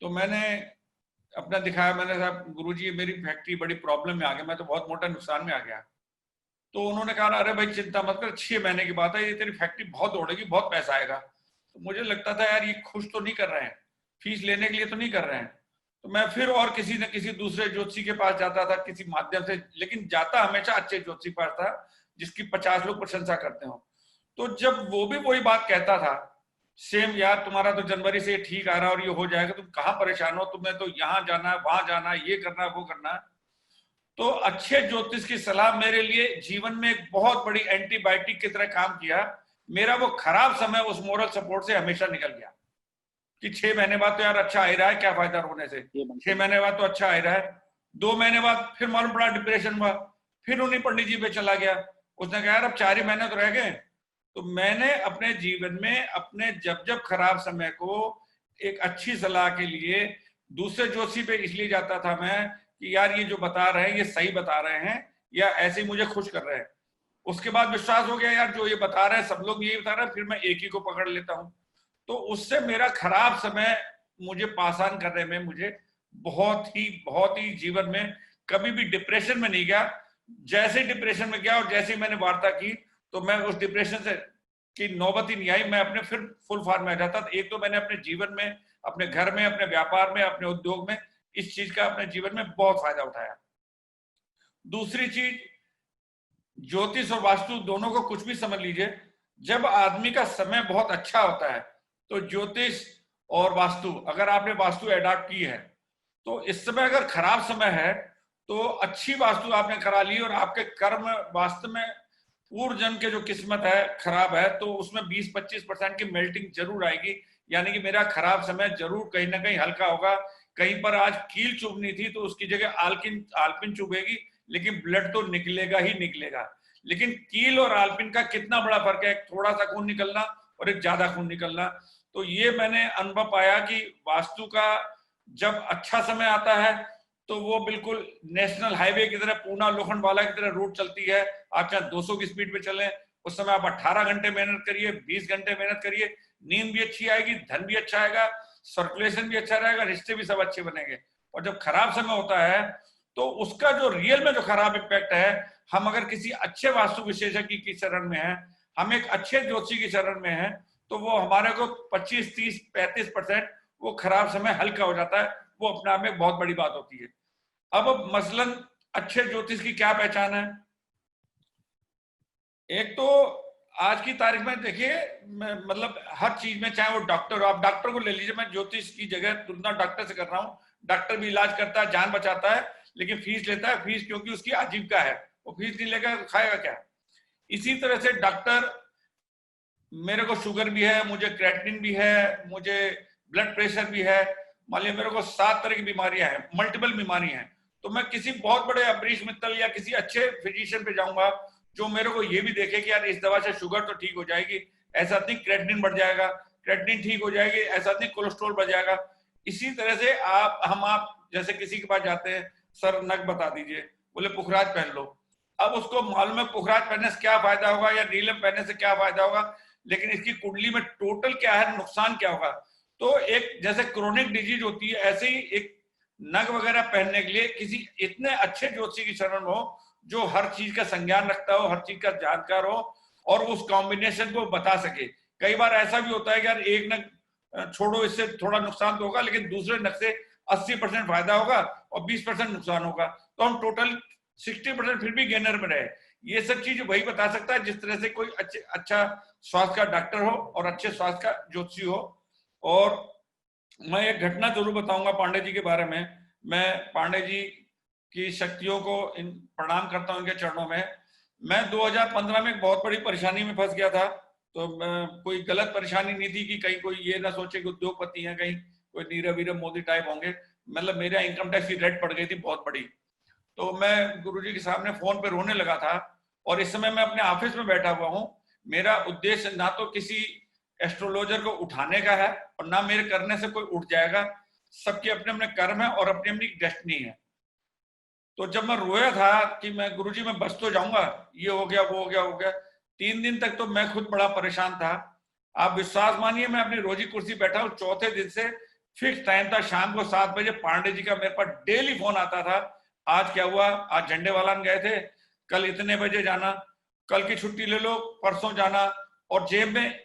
तो मैंने अपना दिखाया, मैंने कहा गुरुजी मेरी फैक्ट्री बड़ी प्रॉब्लम में आ गया, मैं तो बहुत मोटा नुकसान में आ गया। तो उन्होंने कहा अरे भाई चिंता मत कर, 6 महीने की बात है, ये तेरी फैक्ट्री बहुत दौड़ेगी, बहुत पैसा आएगा। तो मुझे लगता था यार ये खुश तो नहीं कर रहे हैं, फीस लेने के लिए तो नहीं कर रहे हैं। तो मैं फिर और किसी न किसी दूसरे ज्योतिषी के पास जाता था किसी माध्यम से, लेकिन जाता हमेशा अच्छे ज्योतिषी पास था जिसकी 50 लोग प्रशंसा करते हो। तो जब वो भी वही बात कहता था सेम, यार तुम्हारा तो जनवरी से ठीक आ रहा है और ये हो जाएगा, तुम कहाँ परेशान हो, तुम्हें तो यहाँ जाना है वहां जाना है, ये करना है वो करना है। तो अच्छे ज्योतिष की सलाह मेरे लिए जीवन में एक बहुत बड़ी एंटीबायोटिक की तरह काम किया। मेरा वो खराब समय उस मोरल सपोर्ट से हमेशा निकल गया कि 6 महीने बाद तो यार अच्छा आ रहा है, क्या फायदा रोने से, 6 महीने बाद तो अच्छा आ रहा है। 2 महीने बाद फिर मालूम पड़ा डिप्रेशन हुआ, फिर उन्हीं पंडित जी पे चला गया, उसने कहा यार अब 4 ही महीने तो रह गए। तो मैंने अपने जीवन में अपने जब खराब समय को एक अच्छी सलाह के लिए दूसरे ज्योतिषी पे इसलिए जाता था मैं कि यार ये जो बता रहे हैं ये सही बता रहे हैं या ऐसे ही मुझे खुश कर रहे हैं। उसके बाद विश्वास हो गया यार जो ये बता रहे हैं सब लोग यही बता रहे हैं, फिर मैं एक ही को पकड़ लेता हूं। तो उससे मेरा खराब समय मुझे पासान करने में मुझे बहुत ही जीवन में कभी भी डिप्रेशन में नहीं गया। जैसे डिप्रेशन में गया और जैसे मैंने वार्ता की तो मैं उस डिप्रेशन से की नौबत ही नहीं आई, मैं अपने फिर फुल फॉर्म में आ जाता। एक तो मैंने अपने जीवन में, अपने घर में, अपने व्यापार में, अपने उद्योग में इस चीज का अपने जीवन में बहुत फायदा उठाया। दूसरी चीज, ज्योतिष और वास्तु दोनों को कुछ भी समझ लीजिए, जब आदमी का समय बहुत अच्छा होता है तो ज्योतिष और वास्तु, अगर आपने वास्तु अडॉप्ट की है तो इस समय अगर खराब समय है तो अच्छी वास्तु आपने करा ली और आपके कर्म वास्तव में पूर्व जन्म के जो किस्मत है खराब है तो उसमें 20-25% की मेल्टिंग जरूर आएगी। यानी कि मेरा खराब समय जरूर कहीं ना कहीं हल्का होगा। कहीं पर आज कील चुभनी थी तो उसकी जगह आलपिन चुभेगी, लेकिन ब्लड तो निकलेगा ही निकलेगा। लेकिन कील और आलपिन का कितना बड़ा फर्क है, थोड़ा सा खून निकलना और एक ज्यादा खून निकलना। तो ये मैंने अनुभव पाया कि वास्तु का जब अच्छा समय आता है तो वो बिल्कुल नेशनल हाईवे की तरह, पूना लोखंडवाला की तरह रूट चलती है। आप चाहे 200 की स्पीड पे चलें, उस समय आप 18 घंटे मेहनत करिए, 20 घंटे मेहनत करिए, नींद भी अच्छी आएगी, धन भी अच्छा आएगा, सर्कुलेशन भी अच्छा रहेगा, रिश्ते भी सब अच्छे बनेंगे। और जब खराब समय होता है तो उसका जो रियल में जो खराब इम्पैक्ट है, हम अगर किसी अच्छे वास्तु विशेषज्ञ की शरण में है, हम एक अच्छे ज्योतिषी की शरण में है, तो वो हमारे को 25, 30, 35% वो खराब समय हल्का हो जाता है। वो अपने आप में बहुत बड़ी बात होती है। अब मसलन अच्छे ज्योतिष की क्या पहचान है? एक तो आज की तारीख में देखिए, मतलब हर चीज में, चाहे वो डॉक्टर हो, आप डॉक्टर को ले लीजिए, मैं ज्योतिष की जगह तुलना डॉक्टर से कर रहा हूँ। डॉक्टर भी इलाज करता है, जान बचाता है, लेकिन फीस लेता है। फीस क्योंकि उसकी आजीविका है, वो फीस नहीं लेगा खाएगा क्या? इसी तरह से डॉक्टर, मेरे को शुगर भी है, मुझे क्रेटिनिन भी है, मुझे ब्लड प्रेशर भी है, मान लिया मेरे को 7 तरह की बीमारियां हैं, मल्टीपल बीमारियां हैं, तो मैं किसी बहुत बड़े अमरीश मित्तल या किसी अच्छे फिजिशियन पे जाऊंगा जो मेरे को ये भी देखे कि यार इस दवा से शुगर तो ठीक हो जाएगी, ऐसा नहीं क्रेटिनिन बढ़ जाएगा, क्रेटिनिन ठीक हो जाएगी, ऐसा नहीं कोलेस्ट्रॉल बढ़ जाएगा। इसी तरह से आप जैसे किसी के पास जाते हैं, सर नग बता दीजिए, बोले पुखराज पहन लो। अब उसको मालूम है पुखराज पहनने से क्या फायदा होगा या नीलम पहनने से क्या फायदा होगा, लेकिन इसकी कुंडली में टोटल क्या है, नुकसान क्या होगा। तो एक जैसे क्रोनिक डिजीज होती है, ऐसे ही एक नग वगैरह पहनने के लिए किसी इतने अच्छे ज्योतिषी की शरण हो जो हर चीज का संज्ञान रखता हो, हर चीज का जानकार हो और उस कॉम्बिनेशन को बता सके। कई बार ऐसा भी होता है कि यार एक नग छोड़ो, इससे थोड़ा नुकसान तो होगा, लेकिन दूसरे नग से 80% फायदा होगा और 20% नुकसान होगा, तो हम टोटल 60% फिर भी गेनर में रहे। ये सब चीज वही बता सकता है जिस तरह से कोई अच्छा स्वास्थ्य का डॉक्टर हो और अच्छे स्वास्थ्य का ज्योतिषी हो। और मैं एक घटना जरूर बताऊंगा पांडे जी के बारे में। मैं पांडे जी की शक्तियों को प्रणाम करता हूं, इनके चरणों में। मैं 2015 में एक बहुत बड़ी परेशानी में फंस गया था। तो कोई गलत परेशानी नहीं थी कि कहीं कोई ये ना सोचे कि उद्योगपति हैं, कहीं कोई नीरव वीरव मोदी टाइप होंगे। मतलब मेरा इनकम टैक्स की रेट पड़ गई थी बहुत बड़ी। तो मैं गुरुजी के सामने फोन पे रोने लगा था और इस समय मैं अपने ऑफिस में बैठा हुआ हूँ। मेरा उद्देश्य ना तो किसी एस्ट्रोलॉजर को उठाने का है और ना मेरे करने से कोई उठ जाएगा। सबके अपने अपने कर्म है और अपनी अपनी डेस्टिनी है। तो जब मैं रोया था कि मैं गुरुजी मैं बच तो जाऊंगा, ये हो गया वो हो गया 3 दिन तक तो मैं खुद बड़ा परेशान था। आप विश्वास मानिए, मैं अपनी रोजी कुर्सी बैठा हूँ, चौथे दिन से फिक्स टाइम था शाम को 7 बजे पांडे जी का मेरे पास डेली फोन आता था। आज क्या हुआ, आज झंडे वाला गए थे, कल इतने बजे जाना, कल की छुट्टी ले लो, परसों जाना। और जेब में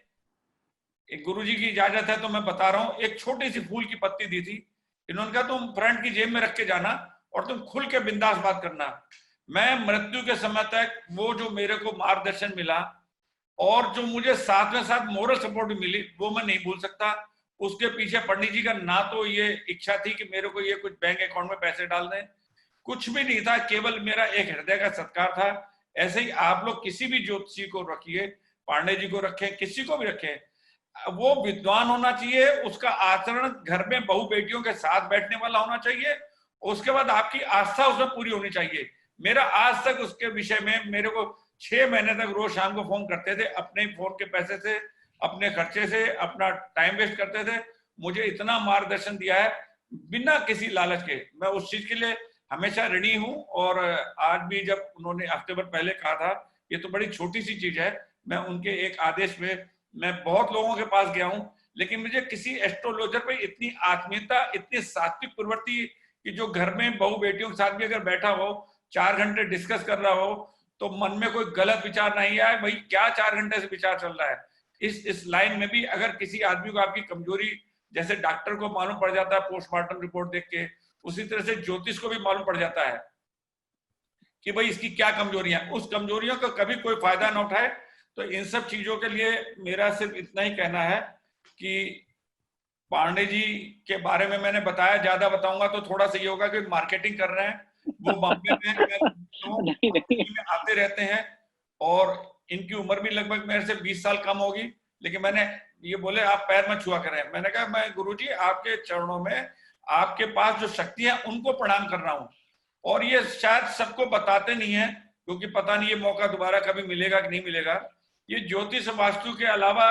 एक गुरुजी की इजाजत है तो मैं बता रहा हूँ, एक छोटी सी फूल की पत्ती दी थी। इन्होंने कहा तुम फ्रंट की जेब में रख के जाना और तुम खुल के बिंदास बात करना। मैं मृत्यु के समय तक वो जो मेरे को मार्गदर्शन मिला और जो मुझे साथ में साथ मोरल सपोर्ट भी मिली, वो मैं नहीं भूल सकता। उसके पीछे पंडित जी का ना तो ये इच्छा थी कि मेरे को ये कुछ बैंक अकाउंट में पैसे डाल दें, कुछ भी नहीं था, केवल मेरा एक हृदय का सत्कार था। ऐसे ही आप लोग किसी भी ज्योतिषी को रखिए, पांडे जी को रखें, किसी को भी रखें, वो विद्वान होना चाहिए, उसका आचरण घर में बहू बेटियों के साथ बैठने वाला होना चाहिए, उसके बाद आपकी आस्था उसमें पूरी होनी चाहिए। मेरा आज तक उसके विषय में मेरे को 6 महीने तक रोज शाम को फोन करते थे, अपने फोन के पैसे से, अपने खर्चे से, अपना टाइम वेस्ट करते थे। मुझे इतना मार्गदर्शन दिया है बिना किसी लालच के, मैं उस चीज के लिए हमेशा ऋणी हूं। और आज भी जब उन्होंने हफ्ते भर पहले कहा था, ये तो बड़ी छोटी सी चीज है, मैं उनके एक आदेश में मैं बहुत लोगों के पास गया हूं, लेकिन मुझे किसी एस्ट्रोलॉजर पे इतनी आत्मीयता, इतनी सात्विक प्रवृत्ति कि जो घर में बहू बेटियों के साथ भी अगर बैठा हो, 4 घंटे डिस्कस कर रहा हो, तो मन में कोई गलत विचार नहीं आए, भाई क्या 4 घंटे से विचार चल रहा है। इस लाइन में भी अगर किसी आदमी को आपकी कमजोरी, जैसे डॉक्टर को मालूम पड़ जाता है पोस्टमार्टम रिपोर्ट देख के, उसी तरह से ज्योतिष को भी मालूम पड़ जाता है कि भाई इसकी क्या कमजोरियां, उस कमजोरियों का कभी कोई फायदा ना उठाए। तो इन सब चीजों के लिए मेरा सिर्फ इतना ही कहना है कि पांडे जी के बारे में मैंने बताया, ज्यादा बताऊंगा तो थोड़ा सा ये होगा कि मार्केटिंग कर रहे हैं। वो बॉम्बे में आते रहते हैं और इनकी उम्र भी लगभग मेरे से 20 साल कम होगी, लेकिन मैंने ये बोले आप पैर में छुआ करें। मैंने कहा मैं गुरुजी आपके चरणों में, आपके पास जो शक्तियां उनको प्रणाम कर रहा हूँ। और ये शायद सबको बताते नहीं है, क्योंकि पता नहीं ये मौका दोबारा कभी मिलेगा कि नहीं मिलेगा। ये ज्योतिष वास्तु के अलावा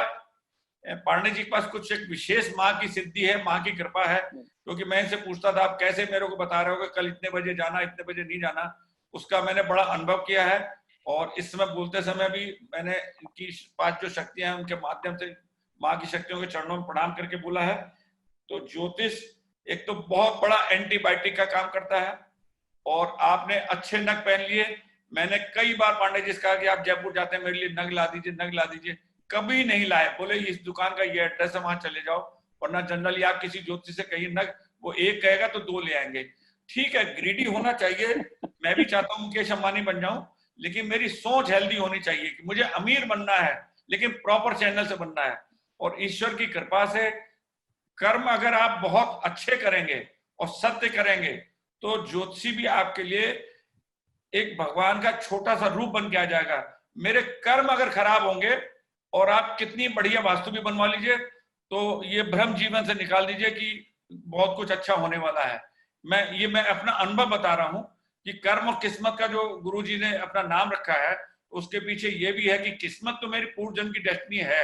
पांडे जी के पास कुछ एक विशेष माँ की सिद्धि है, माँ की कृपा है। क्योंकि मैं इनसे पूछता था आप कैसे मेरे को बता रहे हो कि कल इतने बजे जाना, इतने बजे नहीं जाना, उसका मैंने बड़ा अनुभव किया है। और इस समय बोलते समय भी मैंने इनकी 5 जो शक्तियां हैं उनके माध्यम से माँ की शक्तियों के चरणों में प्रणाम करके बोला है। तो ज्योतिष एक तो बहुत बड़ा एंटीबायोटिक का काम करता है। और आपने अच्छे नग पहन लिए। मैंने कई बार पांडे जी से कहा कि आप जयपुर जाते हैं मेरे लिए नग ला दीजिए, नग ला दीजिए, कभी नहीं लाए। बोले इस दुकान का ये एड्रेस है, वहां चले जाओ, वरना जनरली आप किसी ज्योतिषी से कहिए नग, वो एक कहेगा तो 2 ले आएंगे। ठीक है, ग्रीडी होना चाहिए, मैं भी चाहता हूँ मुकेश अंबानी बन जाऊं, लेकिन मेरी सोच हेल्दी होनी चाहिए कि मुझे अमीर बनना है, लेकिन प्रॉपर चैनल से बनना है। और ईश्वर की कृपा से कर्म अगर आप बहुत अच्छे करेंगे और सत्य करेंगे, तो ज्योतिषी भी आपके लिए एक भगवान का छोटा सा रूप बन के आ जाएगा। मेरे कर्म अगर खराब होंगे और आप कितनी बढ़िया वास्तु भी बनवा लीजिए, तो ये भ्रम जीवन से निकाल दीजिए कि बहुत कुछ अच्छा होने वाला है। मैं अपना अनुभव बता रहा हूं कि कर्म और किस्मत का जो गुरुजी ने अपना नाम रखा है, उसके पीछे ये भी है कि किस्मत तो मेरी पूर्व जन्म की डेस्टिनी है।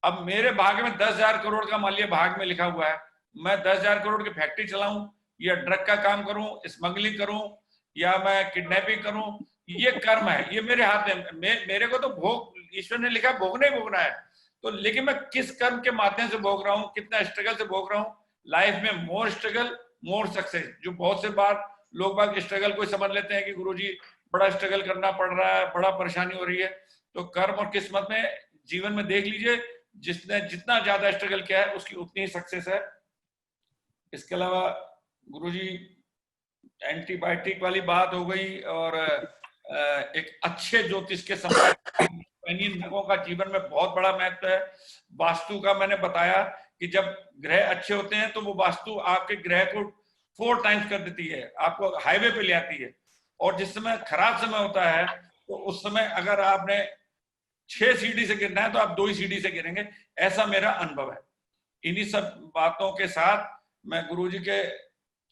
अब मेरे भाग्य में 10,000 करोड़ का मालिक भाग में लिखा हुआ है, मैं 10,000 करोड़ की फैक्ट्री चलाऊं या ड्रग का काम करूं, स्मगलिंग करूं या मैं किडनैपिंग करूं, ये कर्म है, ये मेरे हाथ में। मेरे को तो भोग ईश्वर ने लिखा भोगना ही भोगना है। तो लेकिन मैं किस कर्म के माध्यम से भोग रहा हूँ, कितना स्ट्रगल से भोग रहा हूँ। लाइफ में मोर स्ट्रगल मोर सक्सेस। जो बहुत से बार लोग बाग स्ट्रगल को समझ लेते हैं कि गुरुजी बड़ा स्ट्रगल करना पड़ रहा है, बड़ा परेशानी हो रही है। तो कर्म और किस्मत में जीवन में देख लीजिए, जिसने जितना ज्यादा स्ट्रगल किया है उसकी उतनी ही सक्सेस है। इसके अलावा गुरुजी एंटीबायोटिक वाली बात हो गई, और एक अच्छे ज्योतिष के समय नगों का जीवन में बहुत बड़ा महत्व है। वास्तु का मैंने बताया कि जब ग्रह अच्छे होते हैं तो वो वास्तु आपके ग्रह को 4 टाइम्स कर देती है, आपको हाईवे पे ले आती है। और जिस समय खराब समय होता है तो उस समय अगर आपने 6 सीढ़ी से गिरना है तो आप 2 ही सीढ़ी से गिरेंगे। ऐसा मेरा अनुभव है। इन्हीं सब बातों के साथ मैं गुरुजी के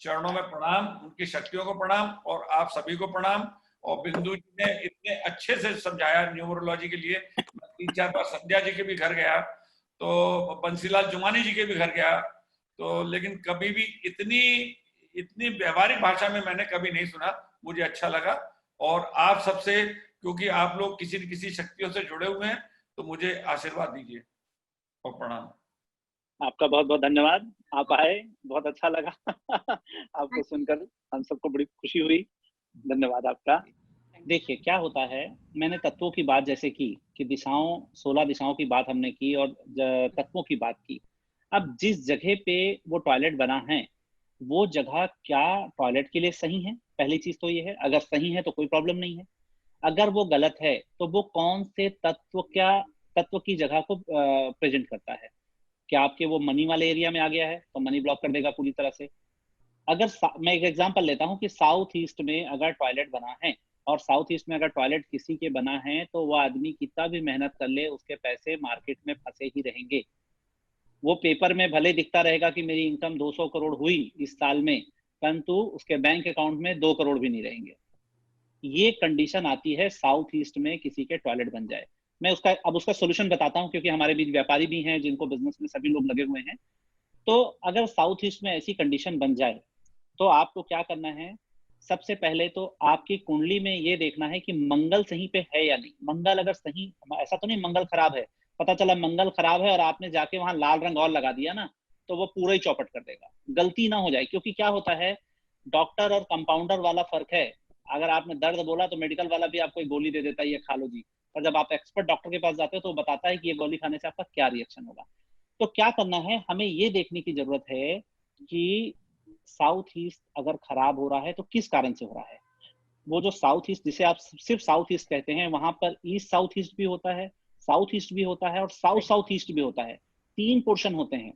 चरणों में प्रणाम, उनकी शक्तियों को प्रणाम, और आप सभी को प्रणाम। और बिंदु जी ने इतने अच्छे से समझाया न्यूमरोलॉजी के लिए। मैं 3-4 बार संध्या जी के भी घर गया, तो बंसीलाल जुमानी जी के भी घर गया, तो लेकिन कभी भी इतनी व्यवहारिक भाषा में मैंने कभी नहीं सुना। मुझे अच्छा लगा। और आप सबसे, क्योंकि आप लोग किसी न किसी शक्तियों से जुड़े हुए हैं, तो मुझे आशीर्वाद दीजिए और प्रणाम। आपका बहुत बहुत धन्यवाद। आप आए, बहुत अच्छा लगा आपको सुनकर, हम सबको बड़ी खुशी हुई। धन्यवाद आपका। देखिए क्या होता है, मैंने तत्वों की बात जैसे की कि दिशाओं, 16 दिशाओं की बात हमने की और तत्वों की बात की। अब जिस जगह पे वो टॉयलेट बना है, वो जगह क्या टॉयलेट के लिए सही है? पहली चीज तो ये है। अगर सही है तो कोई प्रॉब्लम नहीं है। अगर वो गलत है तो वो कौन से तत्व की जगह को प्रेजेंट करता है? क्या आपके वो मनी वाले एरिया में आ गया है तो मनी ब्लॉक कर देगा पूरी तरह से। अगर मैं एक एग्जांपल लेता हूँ कि साउथ ईस्ट में अगर टॉयलेट बना है, और साउथ ईस्ट में अगर टॉयलेट किसी के बना है, तो वो आदमी कितना भी मेहनत कर ले, उसके पैसे मार्केट में फंसे ही रहेंगे। वो पेपर में भले दिखता रहेगा कि मेरी इनकम 200 करोड़ हुई इस साल में, परंतु उसके बैंक अकाउंट में 2 करोड़ भी नहीं रहेंगे। ये कंडीशन आती है साउथ ईस्ट में किसी के टॉयलेट बन जाए। मैं उसका सोल्यूशन बताता हूँ, क्योंकि हमारे बीच व्यापारी भी हैं जिनको बिजनेस में सभी लोग लगे हुए हैं। तो अगर साउथ ईस्ट में ऐसी कंडीशन बन जाए तो आपको क्या करना है? सबसे पहले तो आपकी कुंडली में ये देखना है कि मंगल सही पे है या नहीं। मंगल अगर सही, ऐसा तो नहीं मंगल खराब है, पता चला मंगल खराब है और आपने जाके वहां लाल रंग और लगा दिया ना, तो वो पूरा ही चौपट कर देगा। गलती ना हो जाए, क्योंकि क्या होता है, डॉक्टर और कंपाउंडर वाला फर्क है। अगर आपने दर्द बोला तो मेडिकल वाला भी आपको एक गोली दे देता है, ये खा लो जी। और जब आप एक्सपर्ट डॉक्टर के पास जाते हो तो वो बताता है कि ये गोली खाने से आपका क्या रिएक्शन होगा। तो क्या करना है, हमें ये देखने की जरूरत है कि साउथ ईस्ट अगर खराब हो रहा है तो किस कारण से हो रहा है। वो जो साउथ ईस्ट, जिसे आप सिर्फ साउथ ईस्ट कहते हैं, वहां पर ईस्ट साउथ ईस्ट भी होता है, साउथ ईस्ट भी होता है और साउथ साउथ ईस्ट भी होता है। 3 पोर्शन होते हैं।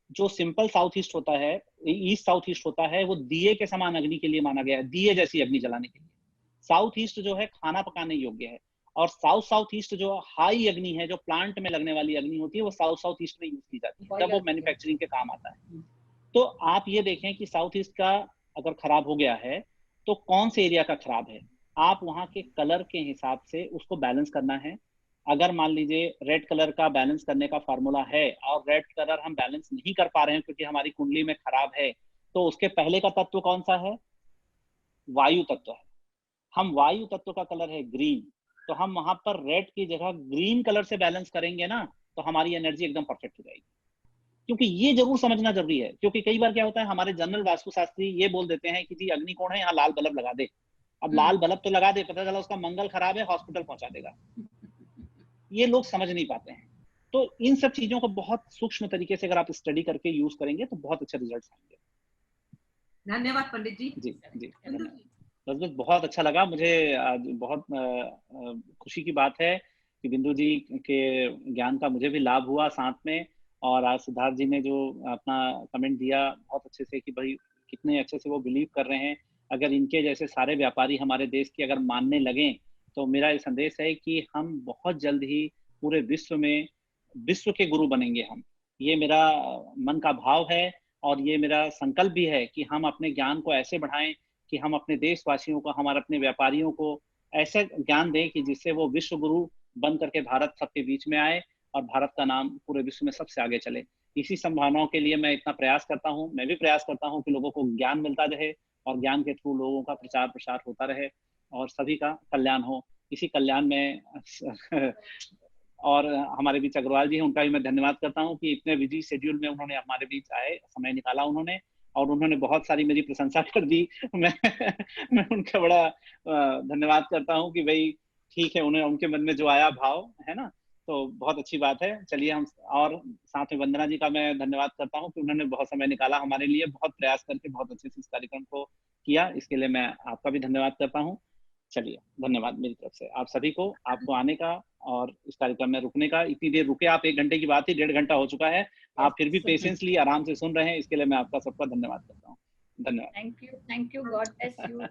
जो सिंपल साउथ ईस्ट होता है, ईस्ट साउथ ईस्ट होता है, वो दिए के समान अग्नि के लिए माना गया है, दिए जैसी अग्नि जलाने के लिए। साउथ ईस्ट जो है खाना पकाने योग्य है। और साउथ साउथ ईस्ट जो हाई अग्नि है, जो प्लांट में लगने वाली अग्नि होती है, वो साउथ साउथ ईस्ट में यूज की जाती है, जब वो मैन्युफैक्चरिंग के काम आता है। तो आप ये देखें कि साउथ ईस्ट का अगर खराब हो गया है तो कौन से एरिया का खराब है, आप वहां के कलर के हिसाब से उसको बैलेंस करना है। अगर मान लीजिए रेड कलर का बैलेंस करने का फार्मूला है और रेड कलर हम बैलेंस नहीं कर पा रहे हैं क्योंकि हमारी कुंडली में खराब है, तो उसके पहले का तत्व कौन सा है? वायु तत्व है। हम वायु तत्व का कलर है ग्रीन, तो हम वहां पर रेड की जगह ग्रीन कलर से बैलेंस करेंगे ना, तो हमारी एनर्जी एकदम परफेक्ट हो जाएगी। क्योंकि ये जरूर समझना जरूरी है, क्योंकि कई बार क्या होता है, हमारे जनरल वास्तुशास्त्री ये बोल देते हैं कि जी अग्नि कोण है, यहाँ लाल बल्ब लगा दे। अब लाल बल्ब तो लगा दे, पता चला उसका मंगल खराब है, हॉस्पिटल पहुंचा देगा। ये लोग समझ नहीं पाते हैं। तो इन सब चीजों को बहुत सूक्ष्म तरीके से अगर आप स्टडी करके यूज करेंगे तो बहुत अच्छे रिजल्ट आएंगे। धन्यवाद पंडित जी। जी जी, बस बहुत अच्छा लगा मुझे आज। बहुत खुशी की बात है कि बिंदु जी के ज्ञान का मुझे भी लाभ हुआ साथ में। और आज सिद्धार्थ जी ने जो अपना कमेंट दिया बहुत अच्छे से, कि भाई कितने अच्छे से वो बिलीव कर रहे हैं। अगर इनके जैसे सारे व्यापारी हमारे देश की अगर मानने लगें, तो मेरा ये संदेश है कि हम बहुत जल्द ही पूरे विश्व में विश्व के गुरु बनेंगे हम। ये मेरा मन का भाव है और ये मेरा संकल्प भी है कि हम अपने ज्ञान को ऐसे बढ़ाएं कि हम अपने देशवासियों को, हमारे अपने व्यापारियों को ऐसे ज्ञान दें कि जिससे वो विश्व गुरु बन करके भारत सबके बीच में आए और भारत का नाम पूरे विश्व में सबसे आगे चले। इसी संभावनाओं के लिए मैं इतना प्रयास करता हूँ। मैं भी प्रयास करता हूँ कि लोगों को ज्ञान मिलता रहे और ज्ञान के थ्रू लोगों का प्रचार प्रसार होता रहे और सभी का कल्याण हो। इसी कल्याण में और हमारे बीच अग्रवाल जी हैं, उनका भी मैं धन्यवाद करता हूँ कि इतने बिजी शेड्यूल में उन्होंने हमारे बीच आए, समय निकाला उन्होंने, और उन्होंने बहुत सारी मेरी प्रशंसा कर दी। मैं उनका बड़ा धन्यवाद करता हूँ कि भाई ठीक है, उन्हें उनके मन में जो आया भाव है ना, तो बहुत अच्छी बात है। चलिए हम, और साथ में वंदना जी का मैं धन्यवाद करता हूँ कि उन्होंने बहुत समय निकाला हमारे लिए, बहुत प्रयास करके बहुत अच्छे से इस कार्यक्रम को किया, इसके लिए मैं आपका भी धन्यवाद करता हूँ। चलिए, धन्यवाद मेरी तरफ से आप सभी को, आपको आने का और इस कार्यक्रम में रुकने का। इतनी देर रुके आप, 1 घंटे की बात थी, 1.5 घंटा हो चुका है, आप फिर भी पेशेंसली आराम से सुन रहे हैं, इसके लिए मैं आपका सबका धन्यवाद करता हूँ। धन्यवाद। Thank you, God bless you.